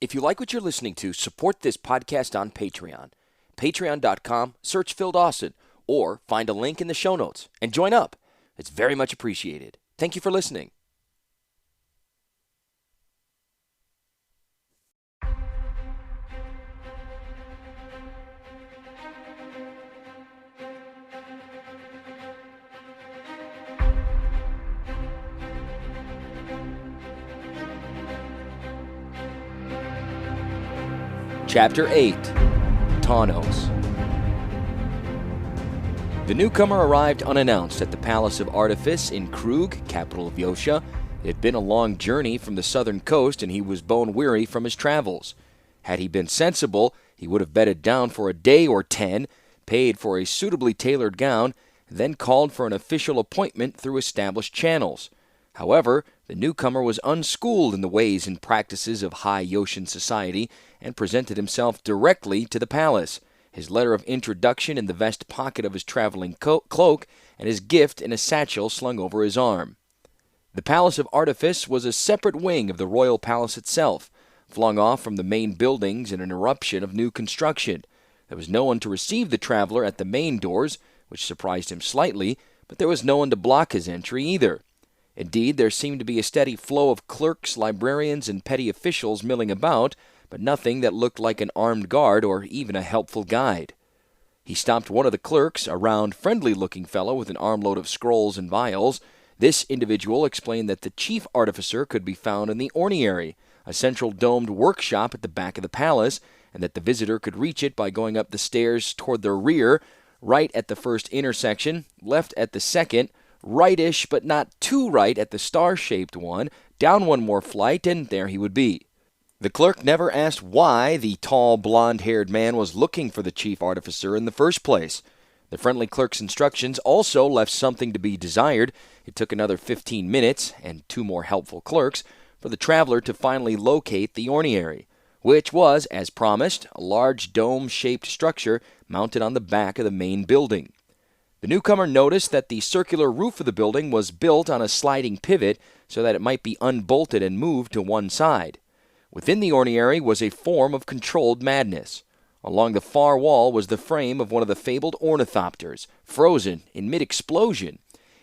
If you like what you're listening to, support this podcast on Patreon. Patreon.com, search Phil Dawson, or find a link in the show notes and join up. It's very much appreciated. Thank you for listening. Chapter 8, Tawnos. The newcomer arrived unannounced at the Palace of Artifice in Krug, capital of Yosha. It had been a long journey from the southern coast, and he was bone-weary from his travels. Had he been sensible, he would have bedded down for a day or 10, paid for a suitably tailored gown, and then called for an official appointment through established channels. However, the newcomer was unschooled in the ways and practices of high Yoshan society and presented himself directly to the palace, his letter of introduction in the vest pocket of his traveling cloak and his gift in a satchel slung over his arm. The Palace of Artifice was a separate wing of the royal palace itself, flung off from the main buildings in an eruption of new construction. There was no one to receive the traveler at the main doors, which surprised him slightly, but there was no one to block his entry either. Indeed, there seemed to be a steady flow of clerks, librarians, and petty officials milling about, but nothing that looked like an armed guard or even a helpful guide. He stopped one of the clerks, a round, friendly-looking fellow with an armload of scrolls and vials. This individual explained that the chief artificer could be found in the orniary, a central domed workshop at the back of the palace, and that the visitor could reach it by going up the stairs toward the rear, right at the first intersection, left at the second, rightish but not too right at the star-shaped one, down one more flight, and there he would be. The clerk never asked why the tall, blond-haired man was looking for the chief artificer in the first place. The friendly clerk's instructions also left something to be desired. It took another 15 minutes, and 2 more helpful clerks, for the traveler to finally locate the orniary, which was, as promised, a large dome-shaped structure mounted on the back of the main building. The newcomer noticed that the circular roof of the building was built on a sliding pivot so that it might be unbolted and moved to one side. Within the orniary was a form of controlled madness. Along the far wall was the frame of one of the fabled ornithopters, frozen in mid-explosion.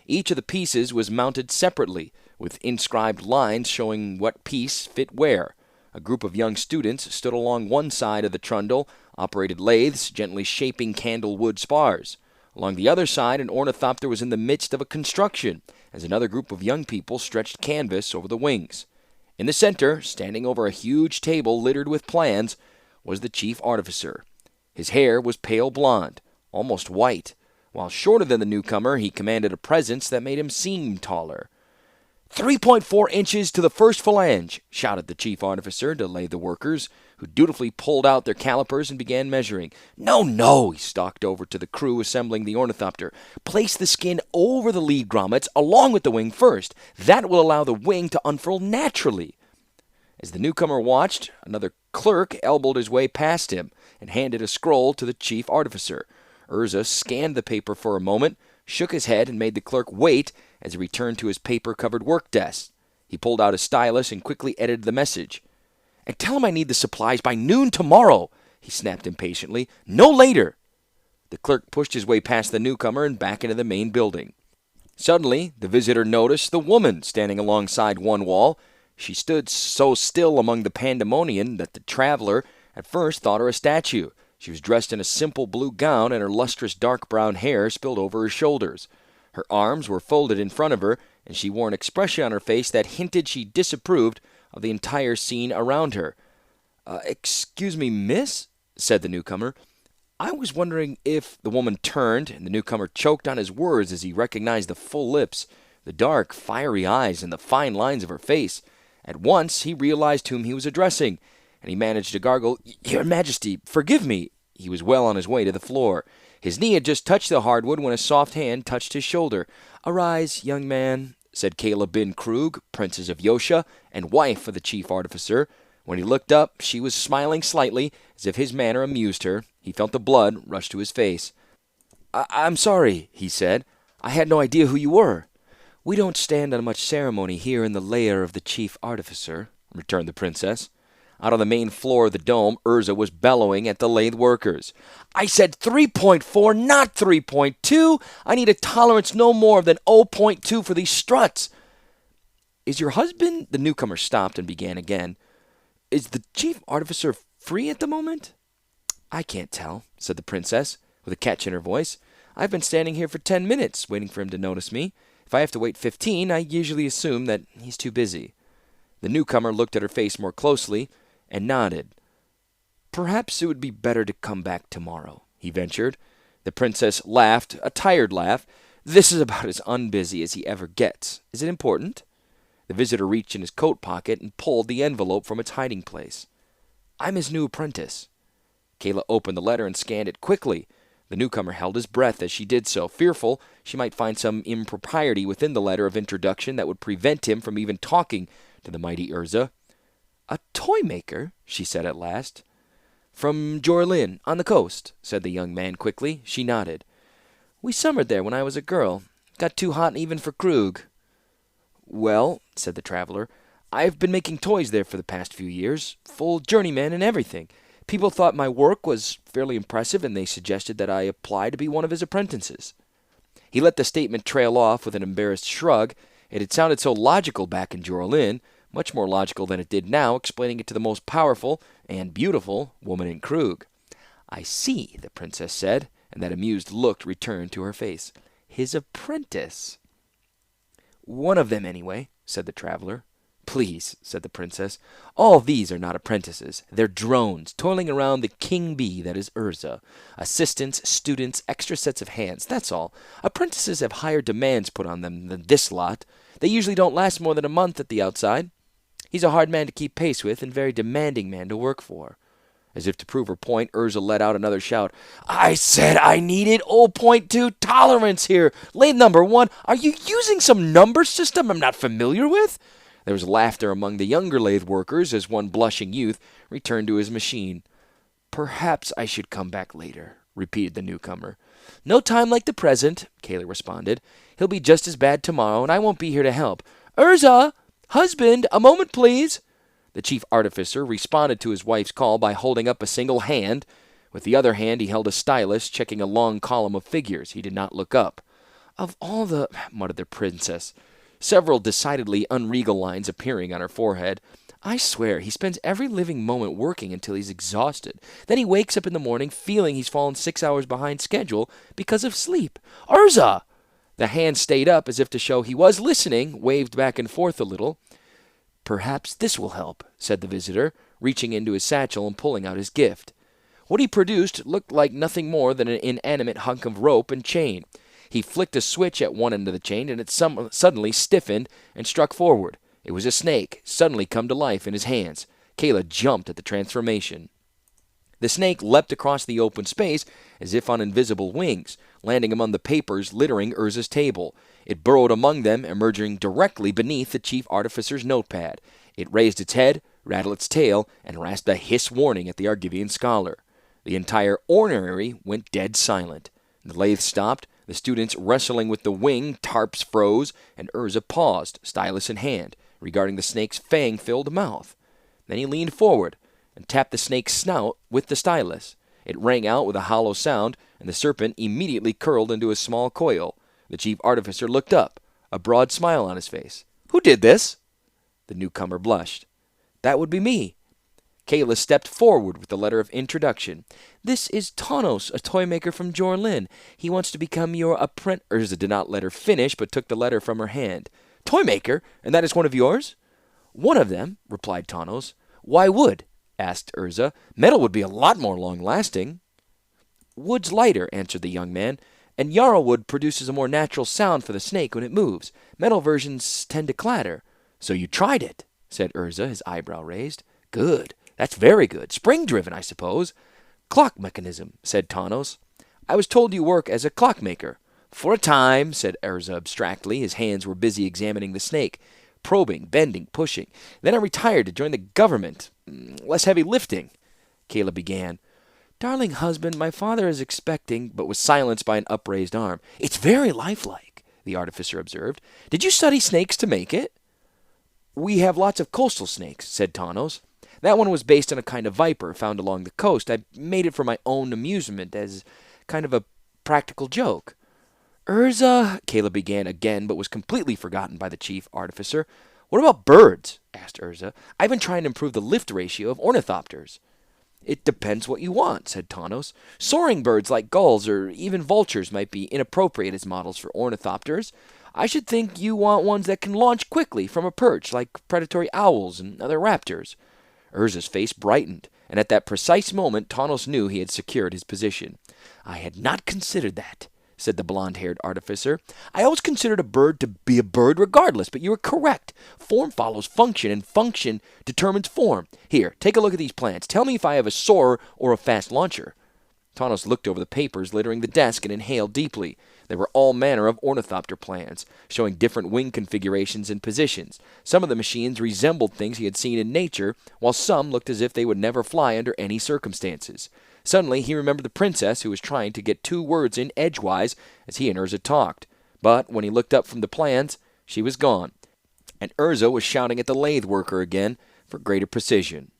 Each of the pieces was mounted separately, with inscribed lines showing what piece fit where. A group of young students stood along one side of the trundle, operated lathes, gently shaping candlewood spars. Along the other side, an ornithopter was in the midst of a construction, as another group of young people stretched canvas over the wings. In the center, standing over a huge table littered with plans, was the chief artificer. His hair was pale blonde, almost white. While shorter than the newcomer, he commanded a presence that made him seem taller. 3.4 inches to the first phalange, shouted the chief artificer to lay the workers, who dutifully pulled out their calipers and began measuring. No, he stalked over to the crew assembling the ornithopter. Place the skin over the lead grommets along with the wing first. That will allow the wing to unfurl naturally. As the newcomer watched, another clerk elbowed his way past him and handed a scroll to the chief artificer. Urza scanned the paper for a moment, shook his head, and made the clerk wait as he returned to his paper-covered work desk. He pulled out a stylus and quickly edited the message. "And tell him I need the supplies by noon tomorrow," he snapped impatiently. "No later." The clerk pushed his way past the newcomer and back into the main building. Suddenly, the visitor noticed the woman standing alongside one wall. She stood so still among the pandemonium that the traveler at first thought her a statue. She was dressed in a simple blue gown, and her lustrous dark brown hair spilled over her shoulders. Her arms were folded in front of her, and she wore an expression on her face that hinted she disapproved of the entire scene around her. "Excuse me, miss," said the newcomer. "I was wondering if—" The woman turned, and the newcomer choked on his words as he recognized the full lips, the dark, fiery eyes, and the fine lines of her face. At once he realized whom he was addressing, and he managed to gargle, "Your Majesty, forgive me." He was well on his way to the floor. His knee had just touched the hardwood when a soft hand touched his shoulder. "Arise, young man," said Caleb bin Krug, Princess of Yosha, and wife of the chief artificer. When he looked up, she was smiling slightly, as if his manner amused her. He felt the blood rush to his face. I'm sorry," he said. "I had no idea who you were." "We don't stand on much ceremony here in the lair of the chief artificer," returned the princess. Out on the main floor of the dome, Urza was bellowing at the lathe workers. I said 3.4, not 3.2. I need a tolerance no more than 0.2 for these struts. Is your husband? The newcomer stopped and began again. Is the chief artificer free at the moment? I can't tell, said the princess, with a catch in her voice. I've been standing here for 10 minutes, waiting for him to notice me. If I have to wait 15, I usually assume that he's too busy. The newcomer looked at her face more closely and nodded. Perhaps it would be better to come back tomorrow, he ventured. The princess laughed, a tired laugh. This is about as unbusy as he ever gets. Is it important? The visitor reached in his coat pocket and pulled the envelope from its hiding place. I'm his new apprentice. Kayla opened the letter and scanned it quickly. The newcomer held his breath as she did so, fearful she might find some impropriety within the letter of introduction that would prevent him from even talking to the mighty Urza. A toy maker, she said at last. From Jorlin, on the coast, said the young man quickly. She nodded. We summered there when I was a girl. Got too hot even for Krug. Well, said the traveler, I've been making toys there for the past few years, full journeyman and everything. People thought my work was fairly impressive, and they suggested that I apply to be one of his apprentices. He let the statement trail off with an embarrassed shrug. It had sounded so logical back in Jorlin, much more logical than it did now, explaining it to the most powerful and beautiful woman in Krug. I see, the princess said, and that amused look returned to her face. His apprentice. One of them, anyway, said the traveler. Please, said the princess. All these are not apprentices. They're drones, toiling around the king bee that is Urza. Assistants, students, extra sets of hands, that's all. Apprentices have higher demands put on them than this lot. They usually don't last more than a month at the outside. He's a hard man to keep pace with and very demanding man to work for. As if to prove her point, Urza let out another shout. I said I needed 0.2 tolerance here. Lathe number 1, are you using some number system I'm not familiar with? There was laughter among the younger lathe workers as one blushing youth returned to his machine. Perhaps I should come back later, repeated the newcomer. No time like the present, Kayla responded. He'll be just as bad tomorrow, and I won't be here to help. Urza! Husband, a moment, please. The chief artificer responded to his wife's call by holding up a single hand. With the other hand, he held a stylus, checking a long column of figures. He did not look up. Of all the... muttered the princess, several decidedly unregal lines appearing on her forehead. I swear, he spends every living moment working until he's exhausted. Then he wakes up in the morning feeling he's fallen 6 hours behind schedule because of sleep. Urza! The hand stayed up as if to show he was listening, waved back and forth a little. Perhaps this will help, said the visitor, reaching into his satchel and pulling out his gift. What he produced looked like nothing more than an inanimate hunk of rope and chain. He flicked a switch at one end of the chain, and it suddenly stiffened and struck forward. It was a snake, suddenly come to life in his hands. Kayla jumped at the transformation. The snake leapt across the open space as if on invisible wings, landing among the papers littering Urza's table. It burrowed among them, emerging directly beneath the chief artificer's notepad. It raised its head, rattled its tail, and rasped a hiss warning at the Argivian scholar. The entire orrery went dead silent. The lathe stopped. The students wrestling with the wing tarps froze, and Urza paused, stylus in hand, regarding the snake's fang-filled mouth. Then he leaned forward and tapped the snake's snout with the stylus. It rang out with a hollow sound, and the serpent immediately curled into a small coil. The chief artificer looked up, a broad smile on his face. Who did this? The newcomer blushed. That would be me. Kayla stepped forward with the letter of introduction. This is Tanos, a toy maker from Jorlin. He wants to become your apprentice. Urza did not let her finish, but took the letter from her hand. Toy maker? And that is one of yours? One of them, replied Tanos. Why wood? Asked Urza. Metal would be a lot more long-lasting. Wood's lighter, answered the young man, and yarrow wood produces a more natural sound for the snake when it moves. Metal versions tend to clatter. So you tried it, said Urza, his eyebrow raised. Good. That's very good. Spring-driven, I suppose. Clock mechanism, said Tanos. I was told you work as a clockmaker. For a time, said Urza abstractly. His hands were busy examining the snake, probing, bending, pushing. Then I retired to join the government. Less heavy lifting. Kayla began. Darling husband, my father is expecting, but was silenced by an upraised arm. It's very lifelike, the artificer observed. Did you study snakes to make it? We have lots of coastal snakes, said Tanos. That one was based on a kind of viper found along the coast. I made it for my own amusement as kind of a practical joke. Urza, Caleb began again, but was completely forgotten by the chief artificer. What about birds? Asked Urza. I've been trying to improve the lift ratio of ornithopters. It depends what you want, said Tanos. Soaring birds like gulls or even vultures might be inappropriate as models for ornithopters. I should think you want ones that can launch quickly from a perch, like predatory owls and other raptors. Urza's face brightened, and at that precise moment Tanos knew he had secured his position. I had not considered that, said the blond-haired artificer. I always considered a bird to be a bird regardless, but you were correct. Form follows function, and function determines form. Here, take a look at these plans. Tell me if I have a soarer or a fast launcher. Tanos looked over the papers littering the desk and inhaled deeply. There were all manner of ornithopter plans, showing different wing configurations and positions. Some of the machines resembled things he had seen in nature, while some looked as if they would never fly under any circumstances. Suddenly, he remembered the princess who was trying to get 2 words in edgewise as he and Urza talked. But when he looked up from the plans, she was gone, and Urza was shouting at the lathe worker again for greater precision.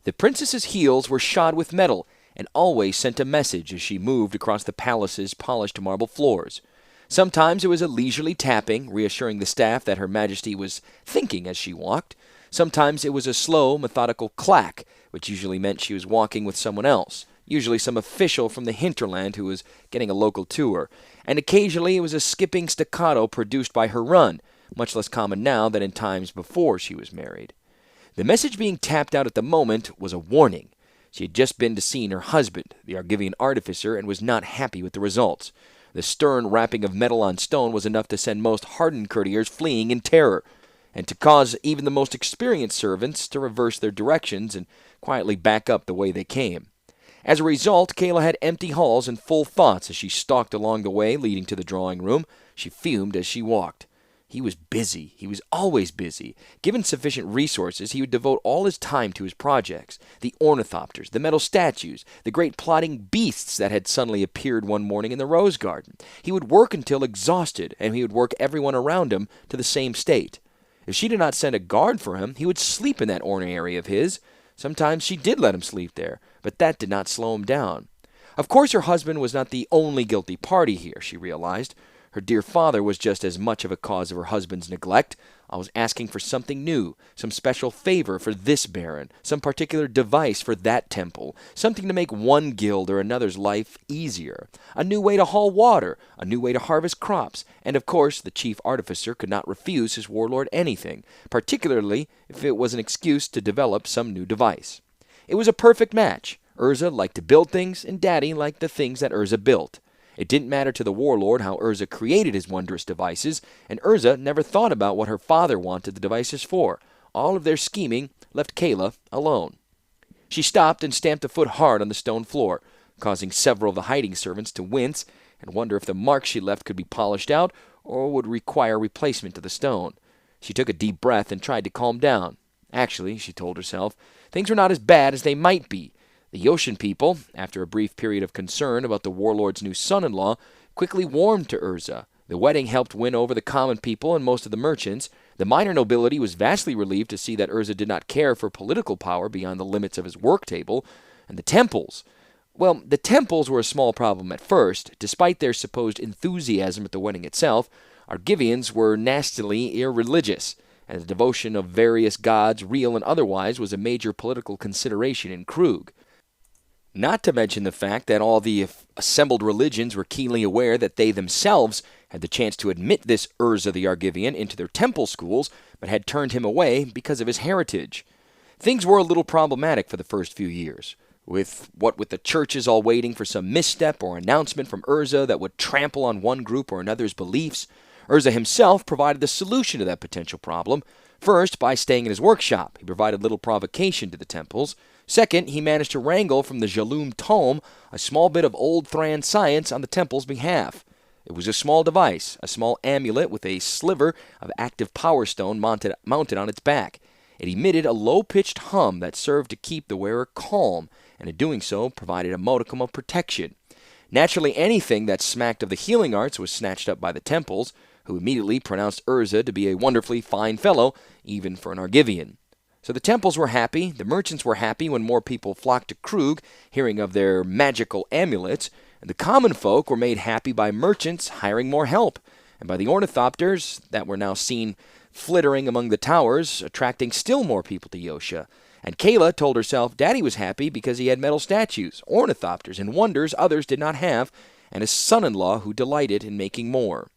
The princess's heels were shod with metal and always sent a message as she moved across the palace's polished marble floors. Sometimes it was a leisurely tapping, reassuring the staff that Her Majesty was thinking as she walked. Sometimes it was a slow, methodical clack, which usually meant she was walking with someone else, usually some official from the hinterland who was getting a local tour. And occasionally it was a skipping staccato produced by her run, much less common now than in times before she was married. The message being tapped out at the moment was a warning. She had just been to see her husband, the Argivian artificer, and was not happy with the results. The stern rapping of metal on stone was enough to send most hardened courtiers fleeing in terror, and to cause even the most experienced servants to reverse their directions and quietly back up the way they came. As a result, Kayla had empty halls and full thoughts as she stalked along the way leading to the drawing room. She fumed as she walked. He was busy. He was always busy. Given sufficient resources, he would devote all his time to his projects. The ornithopters, the metal statues, the great plodding beasts that had suddenly appeared one morning in the rose garden. He would work until exhausted, and he would work everyone around him to the same state. If she did not send a guard for him, he would sleep in that ornery of his. Sometimes she did let him sleep there, but that did not slow him down. Of course, her husband was not the only guilty party here, she realized. Her dear father was just as much of a cause of her husband's neglect. I was asking for something new, some special favor for this baron, some particular device for that temple, something to make one guild or another's life easier, a new way to haul water, a new way to harvest crops, and of course the chief artificer could not refuse his warlord anything, particularly if it was an excuse to develop some new device. It was a perfect match. Urza liked to build things, and Daddy liked the things that Urza built. It didn't matter to the warlord how Urza created his wondrous devices, and Urza never thought about what her father wanted the devices for. All of their scheming left Kayla alone. She stopped and stamped a foot hard on the stone floor, causing several of the hiding servants to wince and wonder if the marks she left could be polished out or would require replacement to the stone. She took a deep breath and tried to calm down. Actually, she told herself, things were not as bad as they might be. The Yoshin people, after a brief period of concern about the warlord's new son-in-law, quickly warmed to Urza. The wedding helped win over the common people and most of the merchants. The minor nobility was vastly relieved to see that Urza did not care for political power beyond the limits of his work table. And the temples. Well, the temples were a small problem at first. Despite their supposed enthusiasm at the wedding itself, Argivians were nastily irreligious, and the devotion of various gods, real and otherwise, was a major political consideration in Krug. Not to mention the fact that all the assembled religions were keenly aware that they themselves had the chance to admit this Urza the Argivian into their temple schools, but had turned him away because of his heritage. Things were a little problematic for the first few years, with the churches all waiting for some misstep or announcement from Urza that would trample on one group or another's beliefs. Urza himself provided the solution to that potential problem. First, by staying in his workshop, he provided little provocation to the temples. Second, he managed to wrangle from the Jalum tome a small bit of old Thran science on the temple's behalf. It was a small device, a small amulet with a sliver of active power stone mounted on its back. It emitted a low-pitched hum that served to keep the wearer calm, and in doing so provided a modicum of protection. Naturally, anything that smacked of the healing arts was snatched up by the temples. who immediately pronounced Urza to be a wonderfully fine fellow, even for an Argivian. So the temples were happy, the merchants were happy when more people flocked to Krug, hearing of their magical amulets, and the common folk were made happy by merchants hiring more help, and by the ornithopters that were now seen flittering among the towers, attracting still more people to Yosha. And Kayla told herself Daddy was happy because he had metal statues, ornithopters, and wonders others did not have, and a son-in-law who delighted in making more.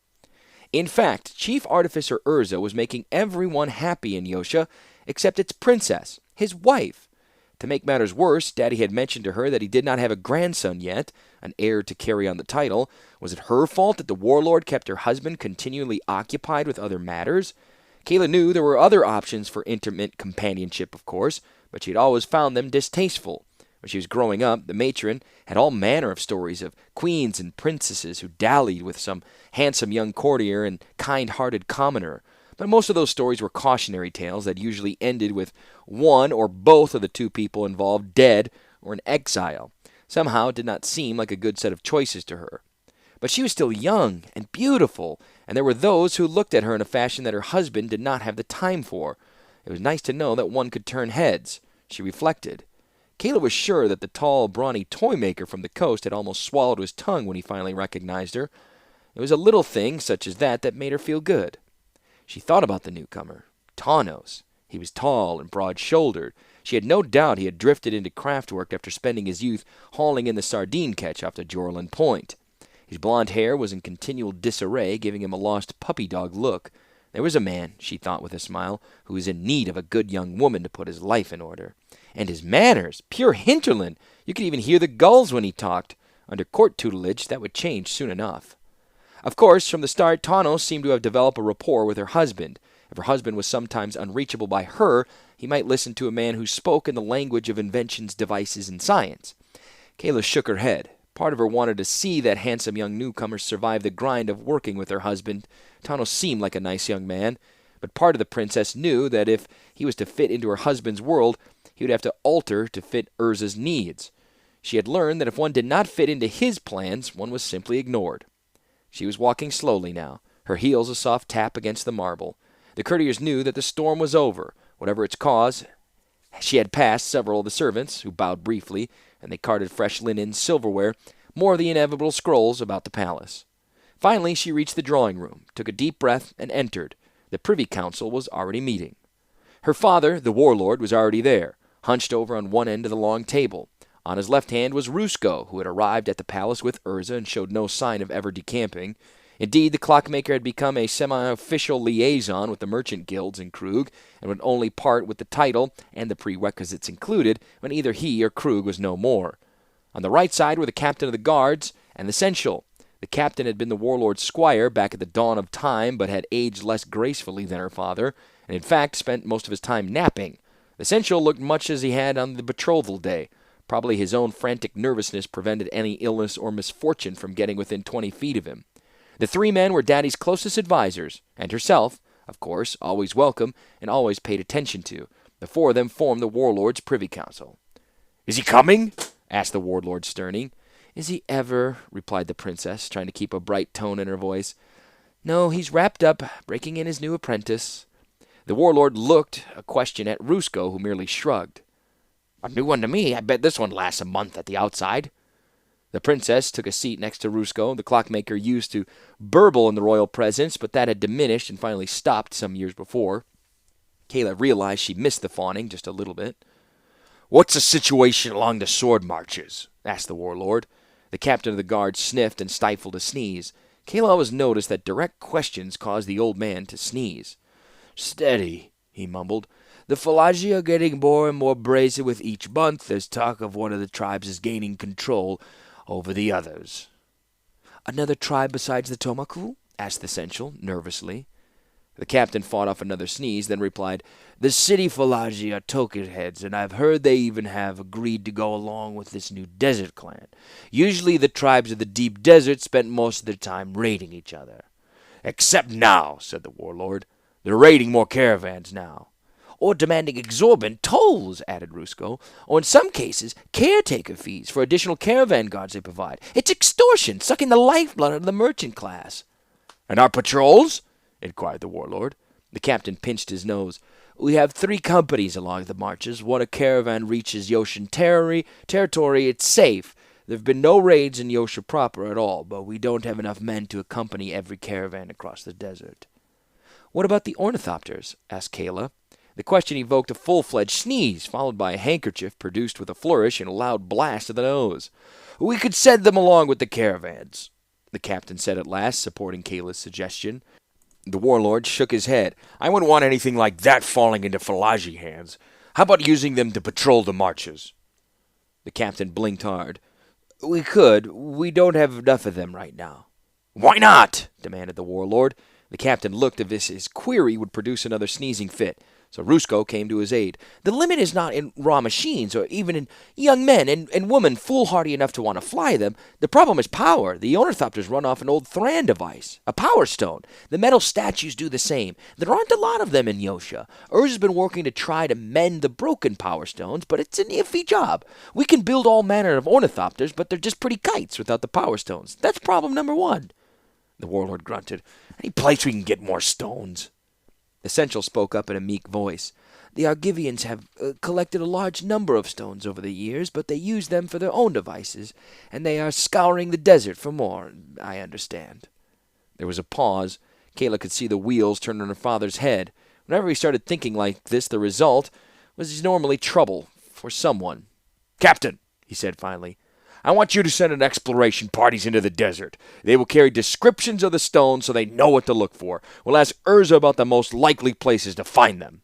In fact, Chief Artificer Urza was making everyone happy in Yosha, except its princess, his wife. To make matters worse, Daddy had mentioned to her that he did not have a grandson yet, an heir to carry on the title. Was it her fault that the warlord kept her husband continually occupied with other matters? Kayla knew there were other options for intimate companionship, of course, but she had always found them distasteful. When she was growing up, the matron had all manner of stories of queens and princesses who dallied with some handsome young courtier and kind-hearted commoner. But most of those stories were cautionary tales that usually ended with one or both of the two people involved dead or in exile. Somehow it did not seem like a good set of choices to her. But she was still young and beautiful, and there were those who looked at her in a fashion that her husband did not have the time for. It was nice to know that one could turn heads, she reflected. Kayla was sure that the tall, brawny toy-maker from the coast had almost swallowed his tongue when he finally recognized her. It was a little thing such as that made her feel good. She thought about the newcomer, Tanos. He was tall and broad-shouldered. She had no doubt he had drifted into craft work after spending his youth hauling in the sardine catch off the Jorlin Point. His blond hair was in continual disarray, giving him a lost puppy-dog look. There was a man, she thought with a smile, who was in need of a good young woman to put his life in order. And his manners, pure hinterland. You could even hear the gulls when he talked. Under court tutelage, that would change soon enough. Of course, from the start, Tanos seemed to have developed a rapport with her husband. If her husband was sometimes unreachable by her, he might listen to a man who spoke in the language of inventions, devices, and science. Kayla shook her head. Part of her wanted to see that handsome young newcomer survive the grind of working with her husband. Tanos seemed like a nice young man, but part of the princess knew that if he was to fit into her husband's world, he would have to alter to fit Urza's needs. She had learned that if one did not fit into his plans, one was simply ignored. She was walking slowly now, her heels a soft tap against the marble. The courtiers knew that the storm was over, whatever its cause. She had passed several of the servants, who bowed briefly, and they carted fresh linen, silverware, more of the inevitable scrolls about the palace. Finally, she reached the drawing room, took a deep breath, and entered. The Privy Council was already meeting. Her father, the warlord, was already there, hunched over on one end of the long table. On his left hand was Rusko, who had arrived at the palace with Urza and showed no sign of ever decamping. Indeed, the clockmaker had become a semi-official liaison with the merchant guilds in Krug, and would only part with the title and the prerequisites included when either he or Krug was no more. On the right side were the captain of the guards and the seneschal. The captain had been the warlord's squire back at the dawn of time, but had aged less gracefully than her father, and in fact spent most of his time napping. The seneschal looked much as he had on the betrothal day. Probably his own frantic nervousness prevented any illness or misfortune from getting within 20 feet of him. The three men were Daddy's closest advisers, and herself, of course, always welcome and always paid attention to. The four of them formed the warlord's privy council. "Is he coming?" asked the warlord sternly. "Is he ever?" replied the princess, trying to keep a bright tone in her voice. "No, he's wrapped up, breaking in his new apprentice." The warlord looked a question at Rusko, who merely shrugged. "A new one to me. I bet this one lasts a month at the outside." The princess took a seat next to Rusko. The clockmaker used to burble in the royal presence, but that had diminished and finally stopped some years before. Kayla realized she missed the fawning just a little bit. "What's the situation along the sword marches?" asked the warlord. The captain of the guard sniffed and stifled a sneeze. Kayla always noticed that direct questions caused the old man to sneeze. "Steady," he mumbled. "The Philagi are getting more and more brazen with each month. There's talk of one of the tribes is gaining control over the others." "Another tribe besides the Tomaku?" asked the seneschal, nervously. The captain fought off another sneeze, then replied, "The city Philagi are token heads, and I've heard they even have agreed to go along with this new desert clan. Usually the tribes of the deep desert spent most of their time raiding each other." "Except now," said the warlord. "They're raiding more caravans now." "Or demanding exorbitant tolls," added Rusko. "Or in some cases, caretaker fees for additional caravan guards they provide. It's extortion, sucking the lifeblood out of the merchant class." "And our patrols?" inquired the warlord. The captain pinched his nose. We have 3 companies along the marches. When a caravan reaches Yoshan territory, it's safe. There have been no raids in Yosha proper at all, but we don't have enough men to accompany every caravan across the desert. What about the ornithopters? Asked Kayla. The question evoked a full-fledged sneeze, followed by a handkerchief produced with a flourish and a loud blast of the nose. We could send them along with the caravans, the captain said at last, supporting Kayla's suggestion. The warlord shook his head. I wouldn't want anything like that falling into Falaji hands. How about using them to patrol the marches? The captain blinked hard. We could. We don't have enough of them right now. Why not? Demanded the warlord. The captain looked as if his query would produce another sneezing fit, so Rusko came to his aid. The limit is not in raw machines, or even in young men and women foolhardy enough to want to fly them. The problem is power. The ornithopters run off an old Thran device, a power stone. The metal statues do the same. There aren't a lot of them in Yosha. Urz has been working to try to mend the broken power stones, but it's an iffy job. We can build all manner of ornithopters, but they're just pretty kites without the power stones. That's problem number 1. The warlord grunted. Any place we can get more stones? The Central spoke up in a meek voice. The Argivians have collected a large number of stones over the years, but they use them for their own devices, and they are scouring the desert for more, I understand. There was a pause. Kayla could see the wheels turn on her father's head. Whenever he started thinking like this, the result was normally trouble for someone. Captain, he said finally, I want you to send an exploration parties into the desert. They will carry descriptions of the stones so they know what to look for. We'll ask Urza about the most likely places to find them.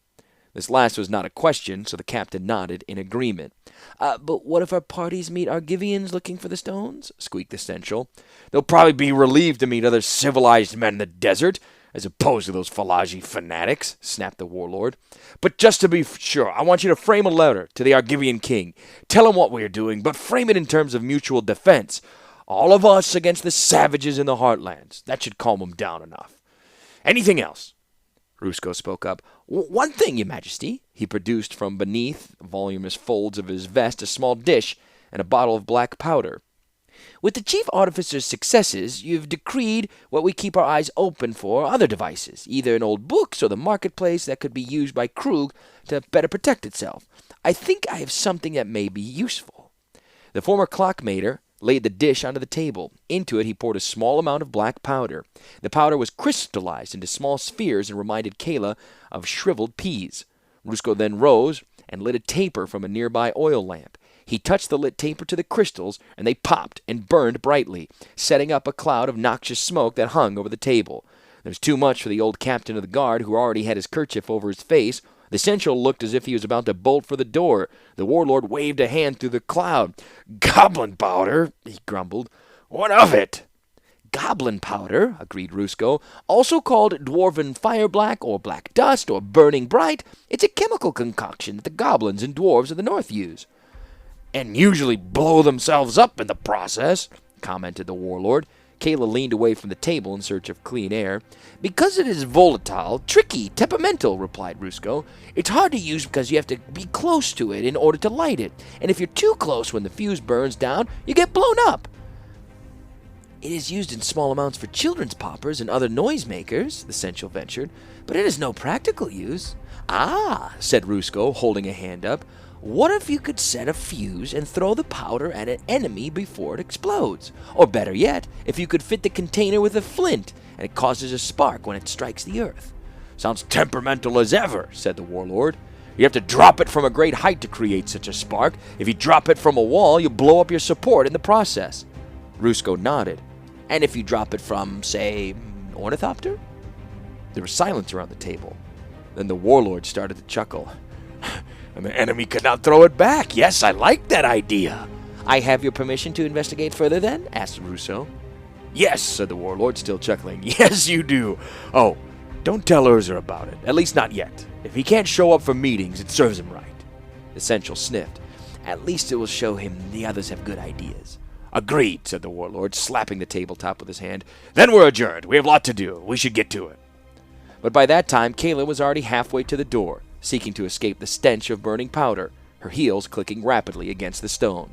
This last was not a question, so the captain nodded in agreement. But what if our parties meet Argivians looking for the stones? Squeaked the Central. They'll probably be relieved to meet other civilized men in the desert, as opposed to those Falaji fanatics, snapped the warlord. But just to be sure, I want you to frame a letter to the Argivian king. Tell him what we are doing, but frame it in terms of mutual defense. All of us against the savages in the heartlands. That should calm them down enough. Anything else? Rusko spoke up. One thing, Your Majesty. He produced from beneath the voluminous folds of his vest a small dish and a bottle of black powder. With the Chief Artificer's successes, you've decreed what we keep our eyes open for other devices, either in old books or the marketplace that could be used by Krug to better protect itself. I think I have something that may be useful. The former clockmaker laid the dish onto the table. Into it he poured a small amount of black powder. The powder was crystallized into small spheres and reminded Kayla of shriveled peas. Rusko then rose and lit a taper from a nearby oil lamp. He touched the lit taper to the crystals, and they popped and burned brightly, setting up a cloud of noxious smoke that hung over the table. There was too much for the old captain of the guard, who already had his kerchief over his face. The Central looked as if he was about to bolt for the door. The warlord waved a hand through the cloud. Goblin powder, he grumbled. What of it? Goblin powder, agreed Rusko, also called dwarven fireblack or black dust or burning bright. It's a chemical concoction that the goblins and dwarves of the north use. And usually blow themselves up in the process, commented the warlord. Kayla leaned away from the table in search of clean air. Because it is volatile, tricky, temperamental, replied Rusko. It's hard to use because you have to be close to it in order to light it. And if you're too close when the fuse burns down, you get blown up. It is used in small amounts for children's poppers and other noisemakers, the Central ventured, but it has no practical use. Ah, said Rusko, holding a hand up. What if you could set a fuse and throw the powder at an enemy before it explodes? Or better yet, if you could fit the container with a flint and it causes a spark when it strikes the earth. Sounds temperamental as ever, said the warlord. You have to drop it from a great height to create such a spark. If you drop it from a wall, you blow up your support in the process. Rusko nodded. And if you drop it from, say, ornithopter? There was silence around the table. Then the warlord started to chuckle. And the enemy could not throw it back. Yes, I like that idea. I have your permission to investigate further then? Asked Russo. Yes, said the warlord, still chuckling. Yes, you do. Oh, don't tell Urza about it. At least not yet. If he can't show up for meetings, it serves him right. The Central sniffed. At least it will show him the others have good ideas. Agreed, said the warlord, slapping the tabletop with his hand. Then we're adjourned. We have a lot to do. We should get to it. But by that time, Kayla was already halfway to the door, seeking to escape the stench of burning powder, her heels clicking rapidly against the stone.